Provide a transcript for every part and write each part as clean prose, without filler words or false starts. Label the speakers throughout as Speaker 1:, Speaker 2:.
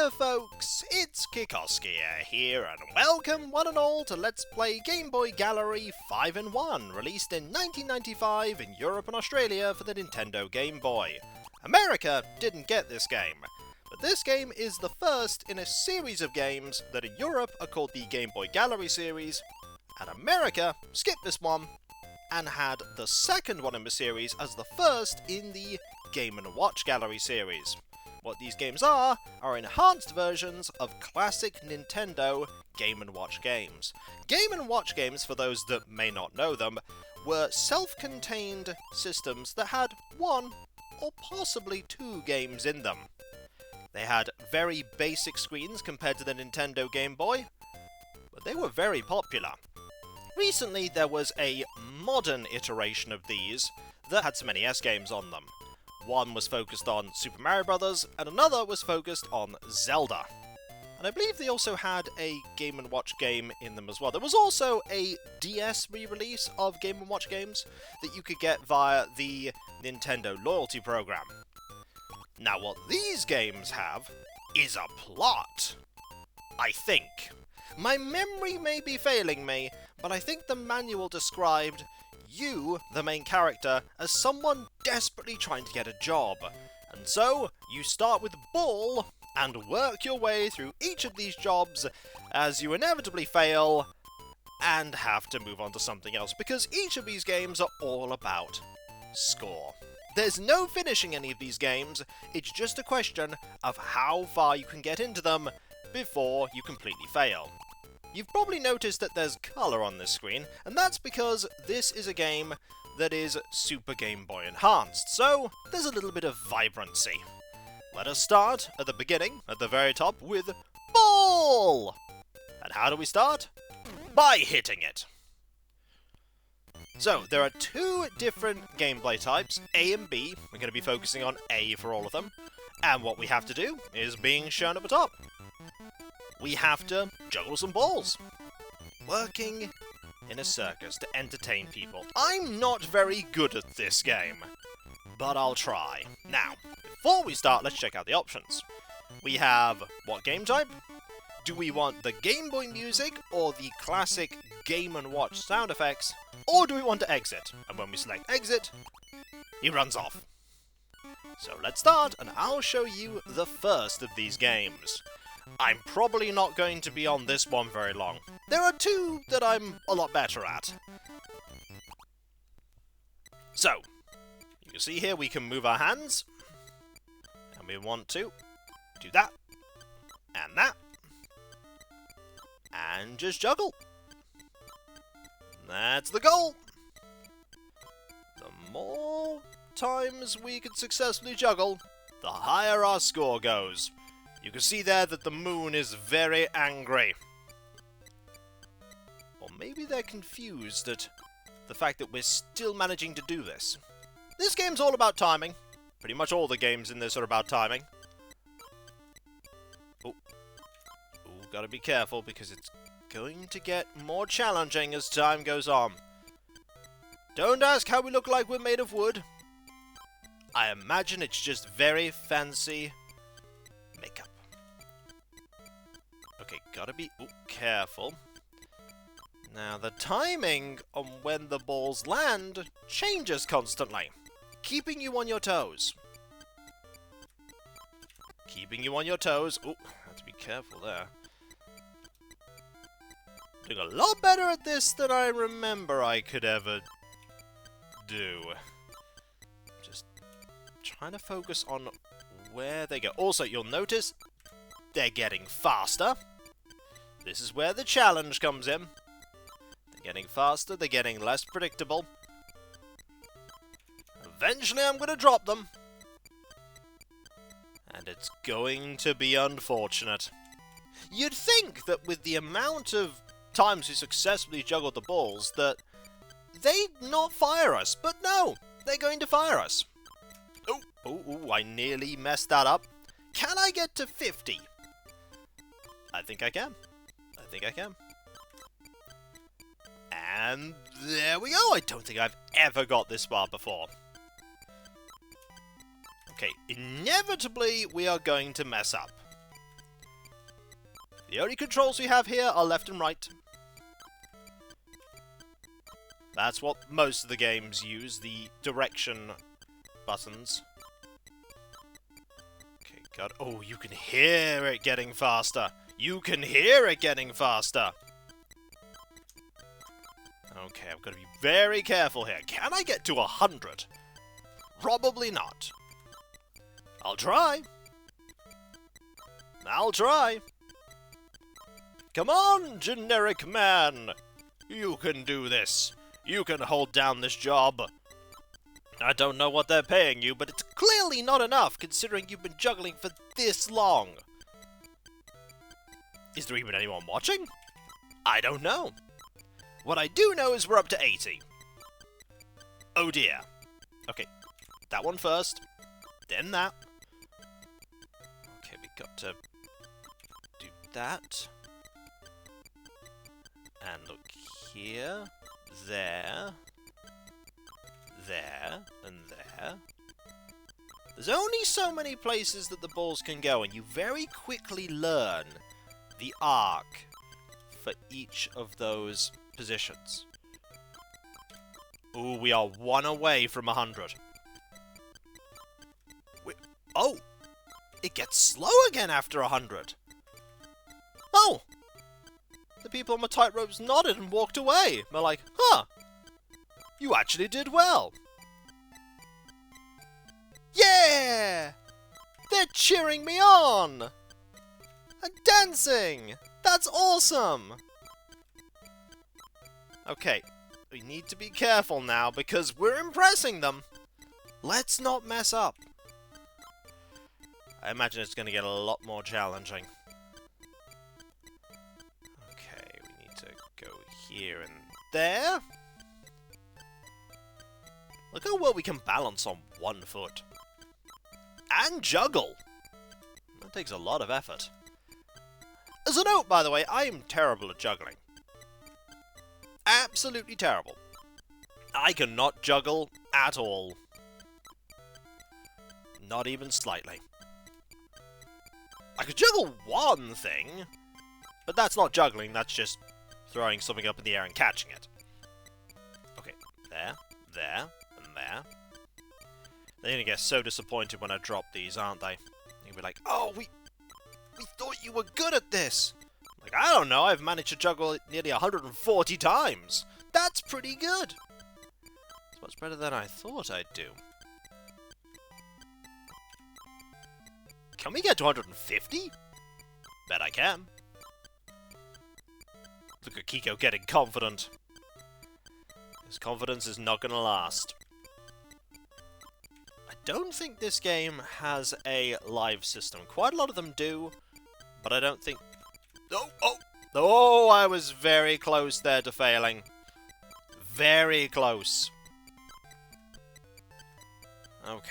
Speaker 1: Hiya folks, it's Kikoskia here, and welcome one and all to Let's Play Game Boy Gallery 5-in-1, released in 1995 in Europe and Australia for the Nintendo Game Boy. America didn't get this game, but this game is the first in a series of games that in Europe are called the Game Boy Gallery series, and America skipped this one and had the second one in the series as the first in the Game & Watch Gallery series. What these games are enhanced versions of classic Nintendo Game & Watch games. Game & Watch games, for those that may not know them, were self-contained systems that had one or possibly two games in them. They had very basic screens compared to the Nintendo Game Boy, but they were very popular. Recently there was a modern iteration of these that had some NES games on them. One was focused on Super Mario Bros. And another was focused on Zelda. And I believe they also had a Game & Watch game in them as well. There was also a DS re-release of Game & Watch games that you could get via the Nintendo loyalty program. Now what these games have is a plot. I think. My memory may be failing me, but I think the manual described you, the main character, as someone desperately trying to get a job. And so, you start with Ball, and work your way through each of these jobs as you inevitably fail, and have to move on to something else, because each of these games are all about score. There's no finishing any of these games, it's just a question of how far you can get into them before you completely fail. You've probably noticed that there's colour on this screen, and that's because this is a game that is Super Game Boy enhanced, so there's a little bit of vibrancy. Let us start at the beginning, at the very top, with Ball! And how do we start? By hitting it! So, there are two different gameplay types, A and B. We're going to be focusing on A for all of them. And what we have to do is being shown at the top. We have to juggle some balls. Working in a circus to entertain people. I'm not very good at this game, but I'll try. Now, before we start, let's check out the options. We have what game type? Do we want the Game Boy music or the classic Game & Watch sound effects? Or do we want to exit? And when we select exit, he runs off. So let's start, and I'll show you the first of these games. I'm probably not going to be on this one very long. There are two that I'm a lot better at. So, you can see here we can move our hands. And we want to do that. And that. And just juggle. That's the goal. The more times we can successfully juggle, the higher our score goes. You can see there that the moon is very angry. Or maybe they're confused at the fact that we're still managing to do this. This game's all about timing. Pretty much all the games in this are about timing. Oh, gotta be careful because it's going to get more challenging as time goes on. Don't ask how we look like we're made of wood. I imagine it's just very fancy makeup. Okay, gotta be careful. Now, the timing on when the balls land changes constantly, keeping you on your toes. Keeping you on your toes. Oh, have to be careful there. Doing a lot better at this than I remember I could ever do. Just trying to focus on where they go. Also, you'll notice they're getting faster. This is where the challenge comes in. They're getting faster, they're getting less predictable. Eventually I'm going to drop them. And it's going to be unfortunate. You'd think that with the amount of times we successfully juggled the balls that they'd not fire us, but no, they're going to fire us. Oh, I nearly messed that up. Can I get to 50? I think I can. And there we go. I don't think I've ever got this far before. Okay, inevitably we are going to mess up. The only controls we have here are left and right. That's what most of the games use, the direction buttons. Okay, God. Oh, you can hear it getting faster. You can hear it getting faster. Okay, I've got to be very careful here. Can I get to 100? Probably not. I'll try. I'll try. Come on, generic man. You can do this. You can hold down this job. I don't know what they're paying you, but it's clearly not enough considering you've been juggling for this long. Is there even anyone watching? I don't know. What I do know is we're up to 80. Oh dear. Okay, that one first, then that. Okay, we got to do that. And look here, there, and there. There's only so many places that the balls can go, and you very quickly learn the arc for each of those positions. Ooh, we are one away from 100. Oh! It gets slow again after 100. Oh! The people on my tightropes nodded and walked away. They're like, huh, you actually did well. Yeah! They're cheering me on! And dancing! That's awesome! Okay, we need to be careful now because we're impressing them. Let's not mess up. I imagine it's going to get a lot more challenging. Here and there. Look how well we can balance on one foot. And juggle. That takes a lot of effort. As a note, by the way, I am terrible at juggling. Absolutely terrible. I cannot juggle at all. Not even slightly. I could juggle one thing, but that's not juggling, that's just throwing something up in the air and catching it. Okay, there, there, and there. They're gonna get so disappointed when I drop these, aren't they? They'll be like, oh, we thought you were good at this! Like, I don't know, I've managed to juggle it nearly 140 times! That's pretty good! It's much better than I thought I'd do. Can we get to 150? Bet I can. Look at Kiko getting confident. His confidence is not going to last. I don't think this game has a live system. Quite a lot of them do, but I don't think... Oh, I was very close there to failing. Very close. Okay.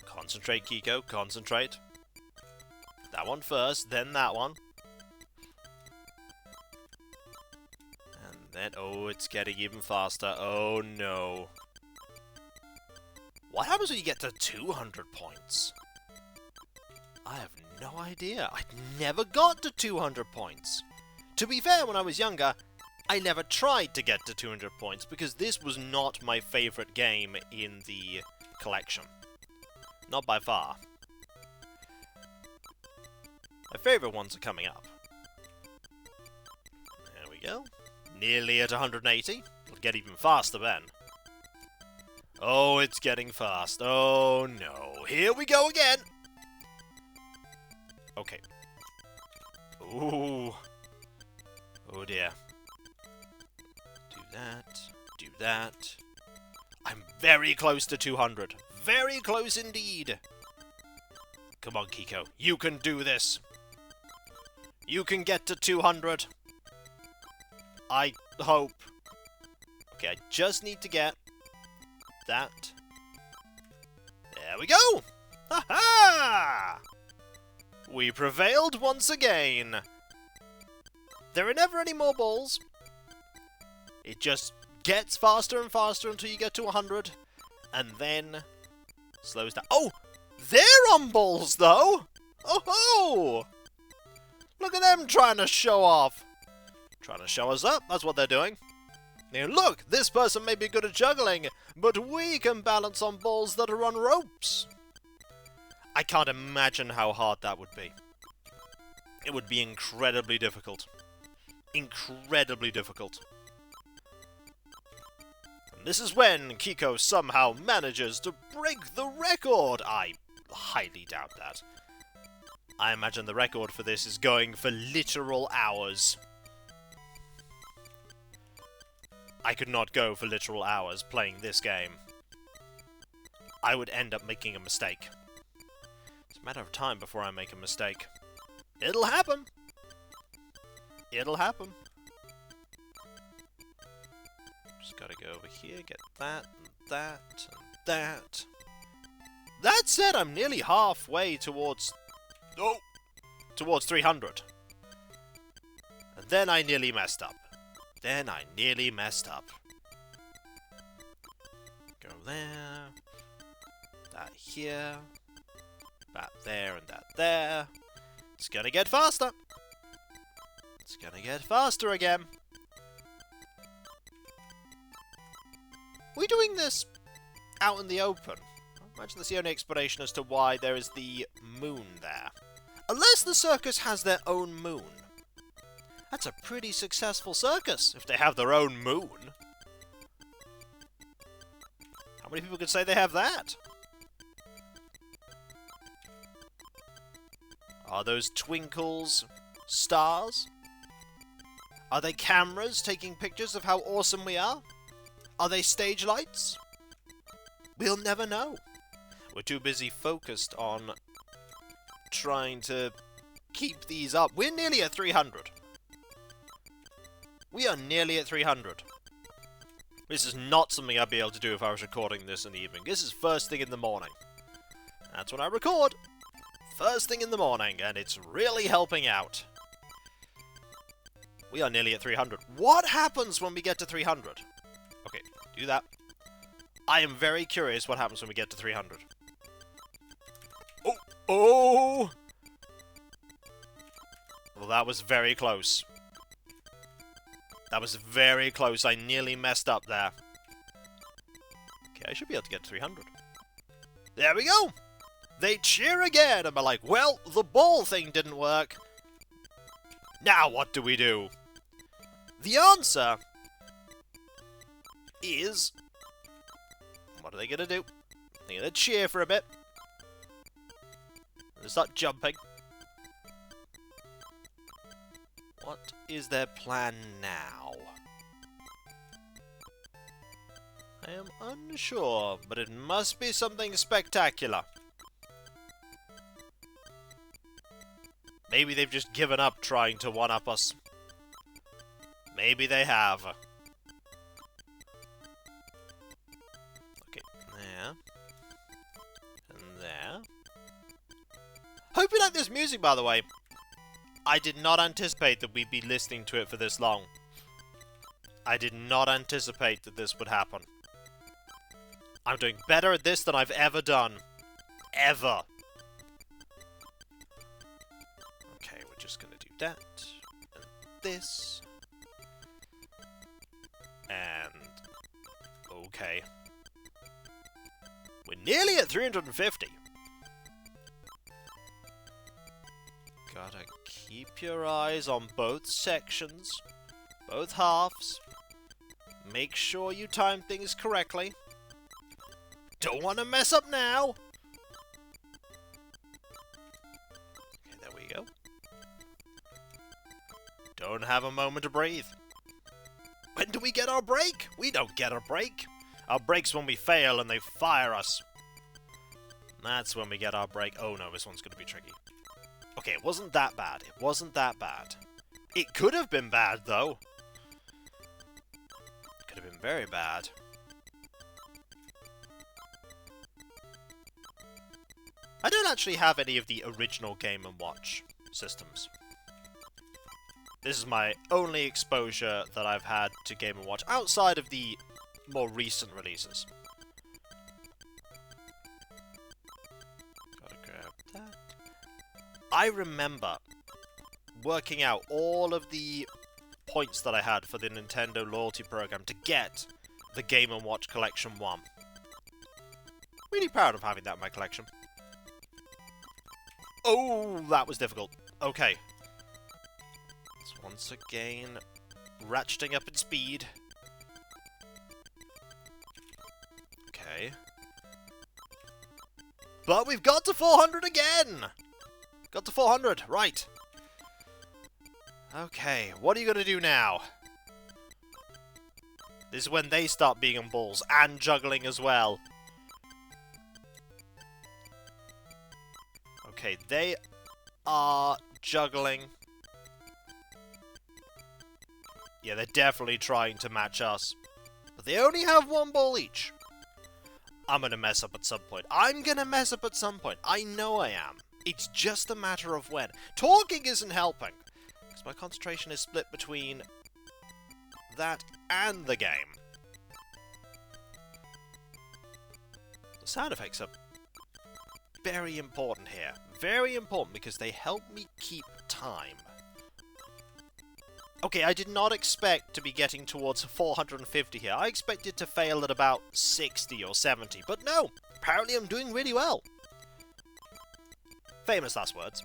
Speaker 1: Concentrate, Kiko, concentrate. That one first, then that one. Then, oh, it's getting even faster. Oh, no. What happens when you get to 200 points? I have no idea. I never got to 200 points. To be fair, when I was younger, I never tried to get to 200 points because this was not my favourite game in the collection. Not by far. My favourite ones are coming up. There we go. Nearly at 180. It'll get even faster then. Oh, it's getting fast. Oh, no. Here we go again. Okay. Ooh. Oh, dear. Do that. Do that. I'm very close to 200. Very close indeed. Come on, Kiko. You can do this. You can get to 200. I hope. Okay, I just need to get that. There we go! Ha-ha! We prevailed once again. There are never any more balls. It just gets faster and faster until you get to 100, and then slows down. Oh! They're on balls, though! Oh-ho! Look at them trying to show off. Trying to show us up, that's what they're doing. Now look, this person may be good at juggling, but we can balance on balls that are on ropes. I can't imagine how hard that would be. It would be incredibly difficult. Incredibly difficult. And this is when Kiko somehow manages to break the record. I highly doubt that. I imagine the record for this is going for literal hours. I could not go for literal hours playing this game. I would end up making a mistake. It's a matter of time before I make a mistake. It'll happen. It'll happen. Just gotta go over here, get that, and that, and that. That said, I'm nearly halfway towards... Oh! Towards 300. And then I nearly messed up. Then I nearly messed up. Go there. That here. That there and that there. It's gonna get faster. It's gonna get faster again. We're doing this out in the open. I imagine that's the only explanation as to why there is the moon there. Unless the circus has their own moon. That's a pretty successful circus, if they have their own moon. How many people could say they have that? Are those twinkles stars? Are they cameras taking pictures of how awesome we are? Are they stage lights? We'll never know. We're too busy focused on trying to keep these up. We're nearly at 300. We are nearly at 300. This is not something I'd be able to do if I was recording this in the evening. This is first thing in the morning. That's when I record. First thing in the morning, and it's really helping out. We are nearly at 300. What happens when we get to 300? Okay, do that. I am very curious what happens when we get to 300. Oh! Oh! Well, that was very close. That was very close. I nearly messed up there. Okay, I should be able to get to 300. There we go! They cheer again, and we're like, well, the ball thing didn't work. Now what do we do? The answer is... What are they going to do? They're going to cheer for a bit. They start jumping. What is their plan now? I am unsure, but it must be something spectacular. Maybe they've just given up trying to one-up us. Maybe they have. Okay, there. And there. Hope you like this music, by the way. I did not anticipate that we'd be listening to it for this long. I did not anticipate that this would happen. I'm doing better at this than I've ever done. Ever. Okay, we're just gonna do that. And this. And... okay. We're nearly at 350. Gotta keep your eyes on both sections, both halves. Make sure you time things correctly. Don't want to mess up now. Okay, there we go. Don't have a moment to breathe. When do we get our break? We don't get a break. Our break's when we fail and they fire us. That's when we get our break. Oh no, this one's going to be tricky. Okay, it wasn't that bad. It wasn't that bad. It could have been bad, though. It could have been very bad. I don't actually have any of the original Game & Watch systems. This is my only exposure that I've had to Game & Watch outside of the more recent releases. Gotta grab that. I remember working out all of the points that I had for the Nintendo loyalty program to get the Game & Watch Collection 1. Really proud of having that in my collection. Oh, that was difficult. Okay. Let's once again ratcheting up in speed. Okay. But we've got to 400 again! Got to 400, right. Okay, what are you going to do now? This is when they start being on balls and juggling as well. Okay, they are juggling. Yeah, they're definitely trying to match us. But they only have one ball each. I'm gonna mess up at some point. I'm gonna mess up at some point. I know I am. It's just a matter of when. Talking isn't helping. Because my concentration is split between that and the game. The sound effects are very important here. Very important because they help me keep time. Okay, I did not expect to be getting towards 450 here. I expected to fail at about 60 or 70, but no! Apparently I'm doing really well. Famous last words.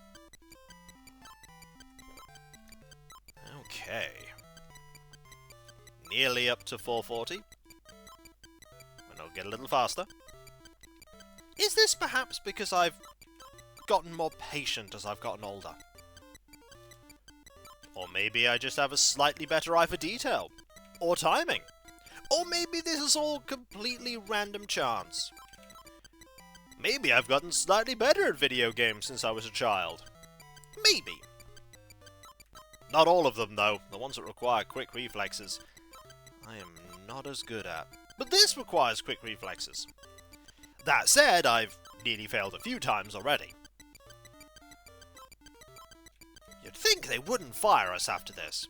Speaker 1: Okay. Nearly up to 440. And I'll get a little faster. Is this perhaps because I've gotten more patient as I've gotten older? Or maybe I just have a slightly better eye for detail. Or timing. Or maybe this is all completely random chance. Maybe I've gotten slightly better at video games since I was a child. Maybe. Not all of them, though. The ones that require quick reflexes, I am not as good at. But this requires quick reflexes. That said, I've nearly failed a few times already. You'd think they wouldn't fire us after this.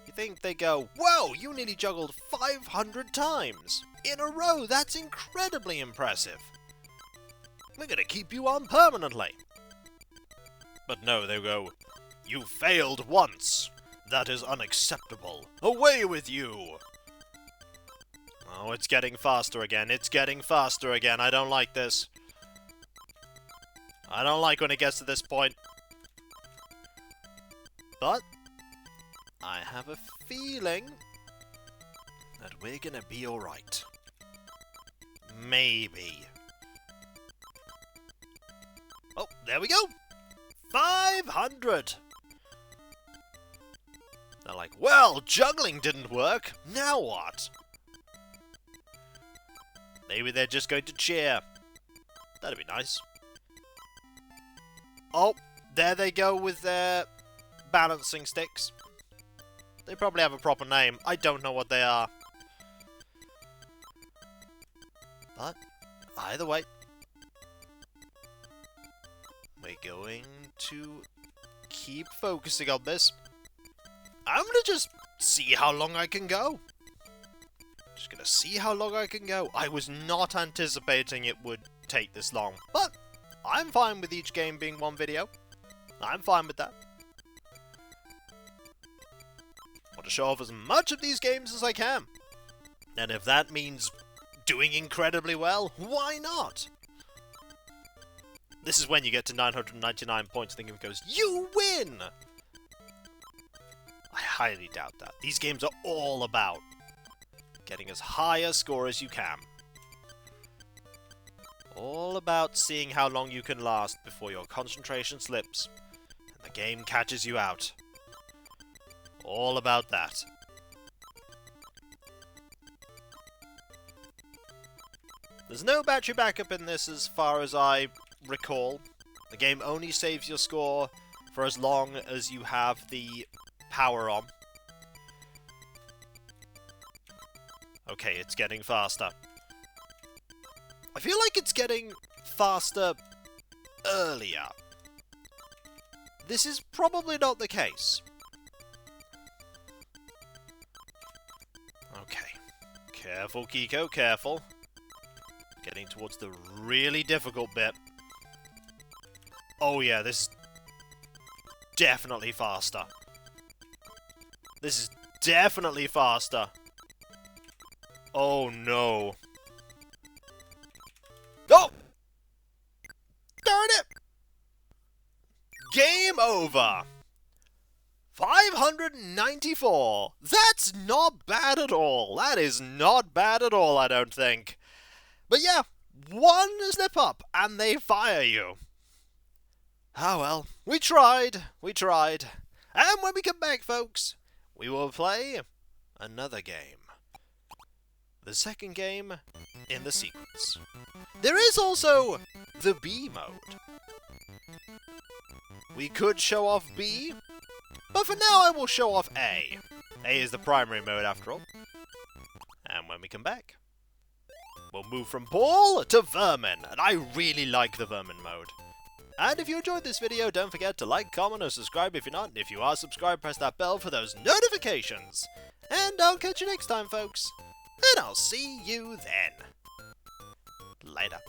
Speaker 1: You think they go, whoa, you nearly juggled 500 times in a row. That's incredibly impressive. We're going to keep you on permanently. But no, they go, you failed once. That is unacceptable. Away with you. Oh, it's getting faster again. It's getting faster again. I don't like this. I don't like when it gets to this point. But I have a feeling that we're gonna be alright. Maybe. Oh, there we go! 500! They're like, well, juggling didn't work. Now what? Maybe they're just going to cheer. That'd be nice. Oh, there they go with their balancing sticks. They probably have a proper name. I don't know what they are. But, either way, we're going to keep focusing on this. I'm gonna just see how long I can go. Just gonna see how long I can go. I was not anticipating it would take this long, but I'm fine with each game being one video. I'm fine with that. Want to show off as much of these games as I can. And if that means doing incredibly well, why not? This is when you get to 999 points and the game goes, you win! I highly doubt that. These games are all about getting as high a score as you can. All about seeing how long you can last before your concentration slips and the game catches you out. All about that. There's no battery backup in this as far as I recall. The game only saves your score for as long as you have the power on. Okay, it's getting faster. I feel like it's getting faster earlier. This is probably not the case. Okay. Careful, Kiko, careful. Getting towards the really difficult bit. Oh yeah, this definitely faster. This is definitely faster. Oh no. Oh! Darn it! Game over! 594! That's not bad at all! That is not bad at all, I don't think. But yeah, one step up, and they fire you. Ah well, we tried. And when we come back, folks, we will play another game. The second game in the sequence. There is also the B mode. We could show off B, but for now I will show off A. A is the primary mode after all. And when we come back, we'll move from Ball to Vermin, and I really like the Vermin mode. And if you enjoyed this video, don't forget to like, comment, or subscribe if you're not. And if you are subscribed, press that bell for those notifications. And I'll catch you next time, folks. And I'll see you then. Later.